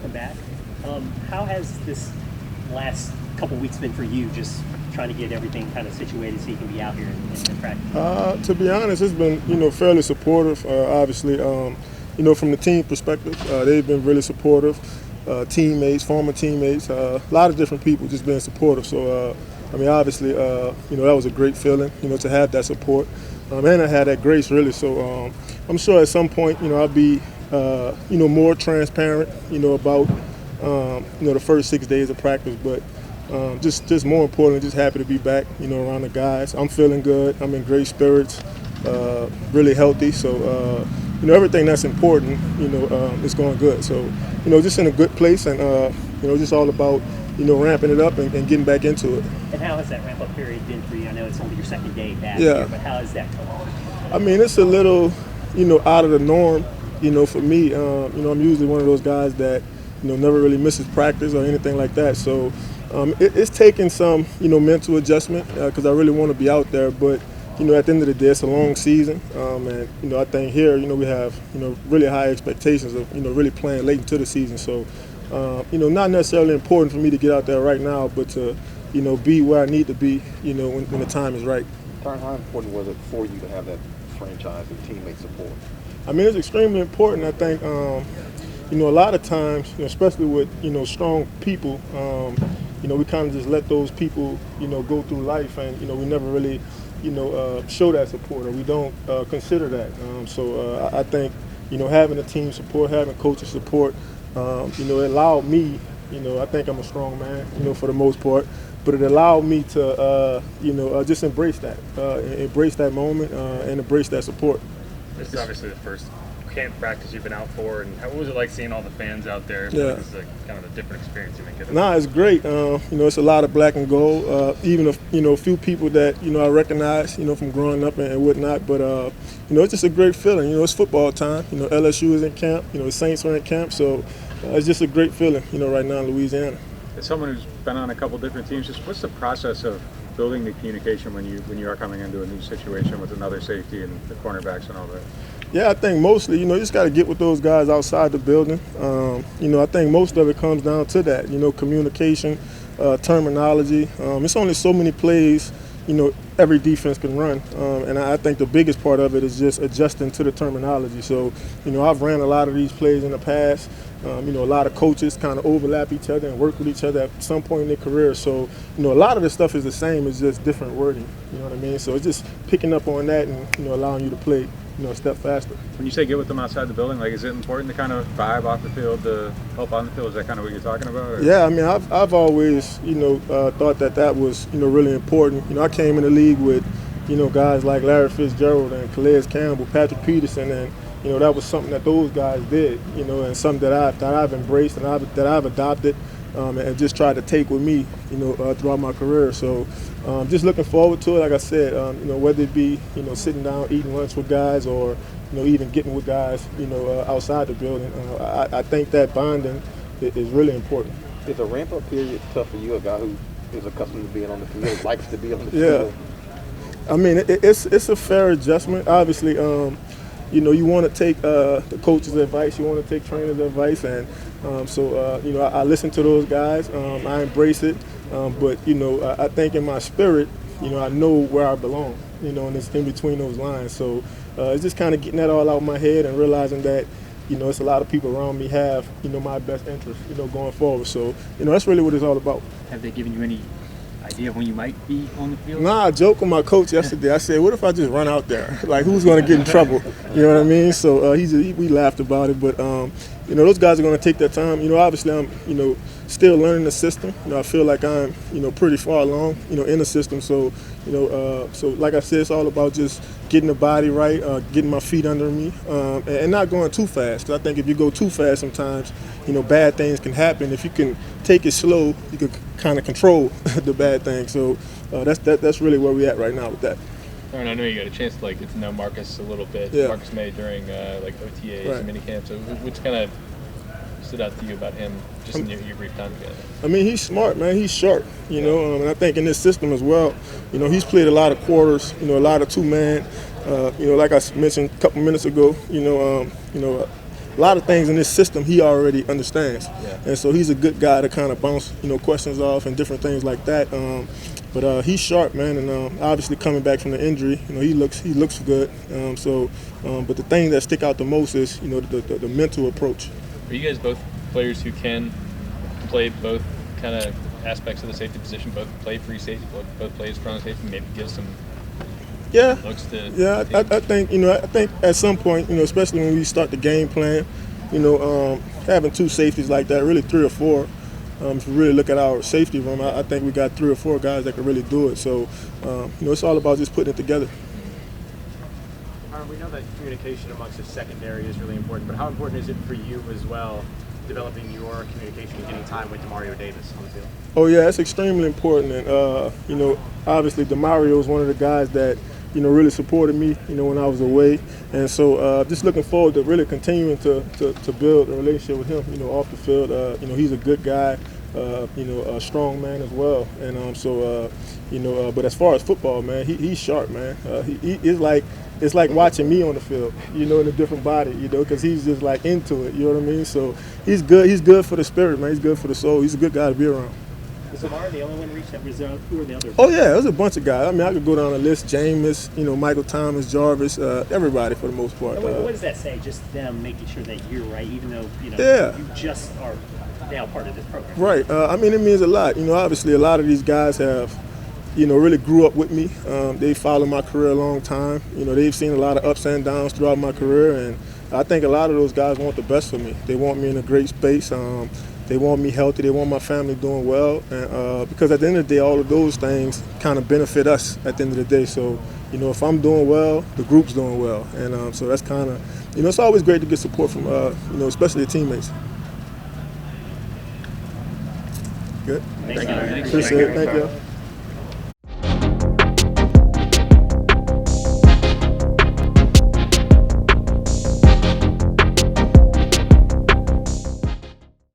welcome back. How has this last couple weeks been for you, just trying to get everything kind of situated so you can be out here and practice? To be honest, it's been fairly supportive. Obviously, from the team perspective, they've been really supportive. Teammates, former teammates, a lot of different people just being supportive. So, obviously, that was a great feeling, to have that support. And I had that grace, really. So I'm sure at some point, I'll be, more transparent, about, the first 6 days of practice. But just more importantly, just happy to be back, around the guys. I'm feeling good. I'm in great spirits, really healthy. So, everything that's important, is going good. So, just in a good place and, just all about, ramping it up and getting back into it. And how has that ramp-up period been for you? I know it's only your second day back Yeah. here, but how has that come? It's a little, out of the norm, for me. I'm usually one of those guys that, never really misses practice or anything like that. So it's taking some, mental adjustment because I really want to be out there. But, at the end of the day, it's a long season. And, I think here, we have, really high expectations of, really playing late into the season. So, not necessarily important for me to get out there right now, but to, be where I need to be, when the time is right. Tyrann, how important was it for you to have that franchise and teammate support? It's extremely important. I think, a lot of times, especially with, strong people, we kind of just let those people, go through life and, we never really, show that support or we don't consider that. So I think, having a team support, having coaches support, it allowed me, I think I'm a strong man, for the most part, but it allowed me to, just embrace that moment and embrace that support. This is obviously the first camp practice you've been out for, and what was it like seeing all the fans out there? Yeah. It's like kind of a different experience you make it. Nah, it's great. It's a lot of black and gold. Even a few people that I recognize, from growing up and whatnot. But it's just a great feeling. It's football time. LSU is in camp. The Saints are in camp. So it's just a great feeling. Right now in Louisiana. As someone who's been on a couple different teams, just what's the process of building the communication when you are coming into a new situation with another safety and the cornerbacks and all that? Yeah, I think mostly, you just got to get with those guys outside the building. I think most of it comes down to that, communication, terminology. It's only so many plays, every defense can run. And I think the biggest part of it is just adjusting to the terminology. So, I've ran a lot of these plays in the past. A lot of coaches kind of overlap each other and work with each other at some point in their career. So, a lot of this stuff is the same. It's just different wording. You know what I mean? So it's just picking up on that and, allowing you to play, a step faster. When you say get with them outside the building, is it important to kind of vibe off the field to help on the field? Is that kind of what you're talking about? Or? Yeah, I've always, thought that was, really important. I came in the league with, guys like Larry Fitzgerald and Calais Campbell, Patrick Peterson, and, that was something that those guys did, and something that I've embraced and that I've adopted and just tried to take with me, throughout my career. So just looking forward to it. Like I said, whether it be, sitting down, eating lunch with guys or, even getting with guys, outside the building. I think that bonding is really important. Is a ramp-up period tough for you, a guy who is accustomed to being on the field, likes to be on the field? Yeah. It's a fair adjustment. Obviously, you want to take the coach's advice, you want to take trainer's advice, and I listen to those guys. I embrace it, but I think in my spirit, I know where I belong, and it's in between those lines. So it's just kind of getting that all out of my head and realizing that, it's a lot of people around me have, my best interest, going forward. So, that's really what it's all about. Have they given you any idea of when you might be on the field? Nah, I joked with my coach yesterday. I said, what if I just run out there? Like, who's going to get in trouble? You know what I mean? So we laughed about it. But, those guys are going to take their time. Obviously I'm, still learning the system. I feel like I'm, pretty far along, in the system. So, so like I said, it's all about just getting the body right, getting my feet under me, and not going too fast. 'Cause I think if you go too fast sometimes, bad things can happen. If you can take it slow, you can kind of control the bad things. So that's really where we're at right now with that. Tyrann, I know you got a chance to get to know Marcus a little bit. Yeah. Marcus May during OTAs Right. and minicamps. So what's kind of stood out to you about him just in your brief time together? He's smart, man. He's sharp, and I think in this system as well, he's played a lot of quarters, a lot of two-man. Like I mentioned a couple minutes ago, a lot of things in this system he already understands. Yeah. And so he's a good guy to kind of bounce, questions off and different things like that. But he's sharp, man, and obviously coming back from the injury, he looks good. But the thing that stick out the most is, the mental approach. Are you guys both players who can play both kind of aspects of the safety position, both play free safety, both play as strong safety, maybe give some looks to? Yeah, I think at some point, especially when we start the game plan, having two safeties like that, really 3 or 4. If you really look at our safety room, I think we got 3 or 4 guys that can really do it. So, it's all about just putting it together. We know that communication amongst the secondary is really important, but how important is it for you as well, developing your communication and getting time with Demario Davis on the field? Oh yeah, it's extremely important, and obviously Demario is one of the guys that really supported me, when I was away, and so just looking forward to really continuing to build a relationship with him, off the field. He's a good guy, a strong man as well, and but as far as football, man, he's sharp, man. He is like. It's like watching me on the field, in a different body, because he's just like into it, you know what I mean? So he's good. He's good for the spirit, man. He's good for the soul. He's a good guy to be around. Was Zamar the only one to reach that result? Who were the others? Oh yeah, there's a bunch of guys. I mean, I could go down the list: Jameis, Michael Thomas, Jarvis, everybody for the most part. And what does that say? Just them making sure that you're right, even though you just are now part of this program. Right. I mean, it means a lot. Obviously, a lot of these guys have. Really grew up with me. They followed my career a long time. They've seen a lot of ups and downs throughout my career, and I think a lot of those guys want the best for me. They want me in a great space. They want me healthy. They want my family doing well, and because at the end of the day, all of those things kind of benefit us at the end of the day. So, if I'm doing well, the group's doing well, and so that's kind of, it's always great to get support from, especially the teammates. Good. Thank you. Appreciate it. Thank you.